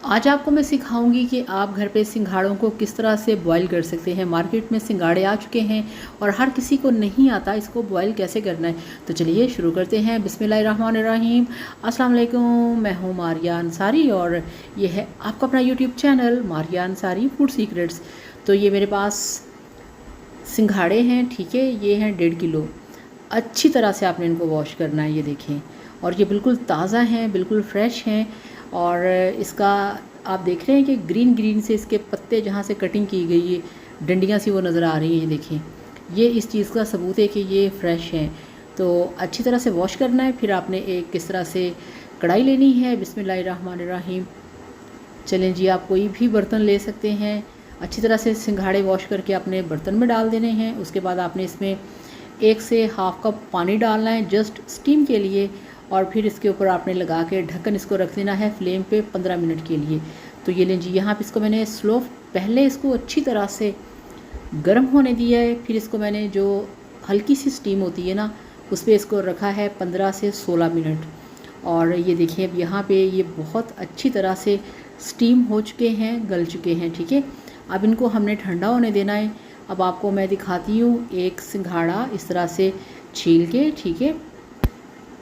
आज आपको मैं सिखाऊंगी कि आप घर पे सिंघाड़ों को किस तरह से बॉईल कर सकते हैं। मार्केट में सिंघाड़े आ चुके हैं और हर किसी को नहीं आता इसको बॉईल कैसे करना है। तो चलिए शुरू करते हैं। बिस्मिल्लाहिर्रहमानिर्रहीम। अस्सलाम वालेकुम। मैं हूँ मारिया अंसारी और ये है आपका अपना YouTube channel Maria Ansari food secrets. तो ये मेरे पास सिंघाड़े हैं, ठीक है। ये हैं 1.5 किलो। अच्छी तरह से आपने इनको वॉश करना है, ये देखें। और ये बिल्कुल ताज़ा हैं, बिल्कुल फ्रेश हैं। और इसका आप देख रहे हैं कि ग्रीन ग्रीन से इसके पत्ते जहाँ से कटिंग की गई है, डंडियाँ सी वो नज़र आ रही हैं, ये देखें। ये इस चीज़ का सबूत है कि ये फ्रेश हैं। तो अच्छी तरह से वॉश करना है। फिर आपने एक किस तरह से कढ़ाई लेनी है। बिस्मिल्लाहिर्रहमानिर्रहीम। चलें जी, आप कोई भी बर्तन ले सकते हैं। अच्छी तरह से सिंघाड़े वॉश करके अपने बर्तन में डाल देने हैं। उसके बाद आपने इसमें 1 से ½ कप पानी डालना है जस्ट स्टीम के लिए। और फिर इसके ऊपर आपने लगा के ढक्कन इसको रख देना है फ्लेम पे 15 मिनट के लिए। तो ये लें जी, यहाँ पे इसको मैंने स्लो पहले इसको अच्छी तरह से गर्म होने दिया है। फिर इसको मैंने जो हल्की सी स्टीम होती है ना, उस पर इसको रखा है 15 से 16 मिनट। और ये देखिए अब यहाँ पे ये बहुत अच्छी तरह से स्टीम हो चुके हैं, गल चुके हैं, ठीक है। अब इनको हमने ठंडा होने देना है। अब आपको मैं दिखाती हूँ एक सिंघाड़ा इस तरह से छील के, ठीक है।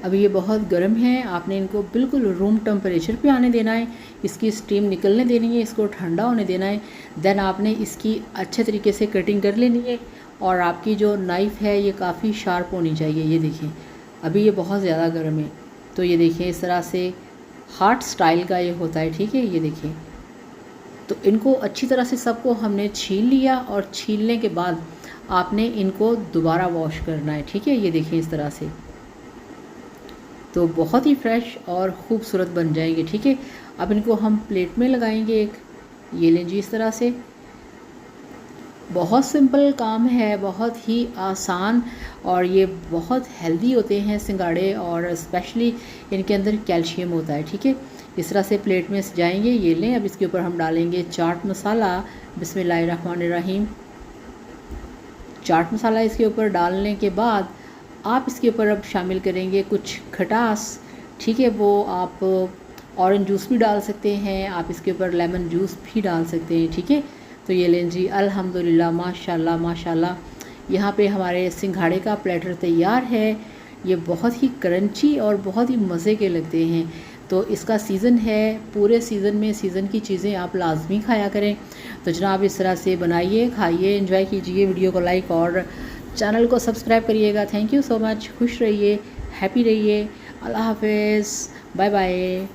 अभी ये बहुत गर्म है, आपने इनको बिल्कुल रूम टेम्परेचर पे आने देना है। इसकी स्टीम निकलने देनी है, इसको ठंडा होने देना है। देन आपने इसकी अच्छे तरीके से कटिंग कर लेनी है। और आपकी जो नाइफ़ है ये काफ़ी शार्प होनी चाहिए, ये देखें। अभी ये बहुत ज़्यादा गर्म है, तो ये देखें इस तरह से हार्ट स्टाइल का ये होता है, ठीक है। ये देखें, तो इनको अच्छी तरह से सबको हमने छील लिया। और छीलने के बाद आपने इनको दोबारा वॉश करना है, ठीक है। ये देखें इस तरह से, तो बहुत ही फ्रेश और ख़ूबसूरत बन जाएंगे, ठीक है। अब इनको हम प्लेट में लगाएंगे एक। ये लें जी इस तरह से। बहुत सिंपल काम है, बहुत ही आसान। और ये बहुत हेल्दी होते हैं सिंघाड़े, और स्पेशली इनके अंदर कैल्शियम होता है, ठीक है। इस तरह से प्लेट में सजाएंगे। ये लें, अब इसके ऊपर हम डालेंगे चाट मसाला। बिस्मिल्लाहिर्रहमानिर्रहीम। चाट मसाला इसके ऊपर डालने के बाद आप इसके ऊपर अब शामिल करेंगे कुछ खटास, ठीक है। वो आप ऑरेंज जूस भी डाल सकते हैं, आप इसके ऊपर लेमन जूस भी डाल सकते हैं, ठीक है। तो ये लें जी, अल्हम्दुलिल्लाह, माशाल्लाह माशाल्लाह, यहाँ पे हमारे सिंघाड़े का प्लेटर तैयार है। ये बहुत ही क्रंची और बहुत ही मज़े के लगते हैं। तो इसका सीज़न है, पूरे सीज़न में सीज़न की चीज़ें आप लाजमी खाया करें। तो जनाब इस तरह से बनाइए, खाइए, एंजॉय कीजिए। वीडियो को लाइक और चैनल को सब्सक्राइब करिएगा। Thank you so much. खुश रहिए, हैप्पी रहिए। अल्लाह हाफिज़, बाय बाय।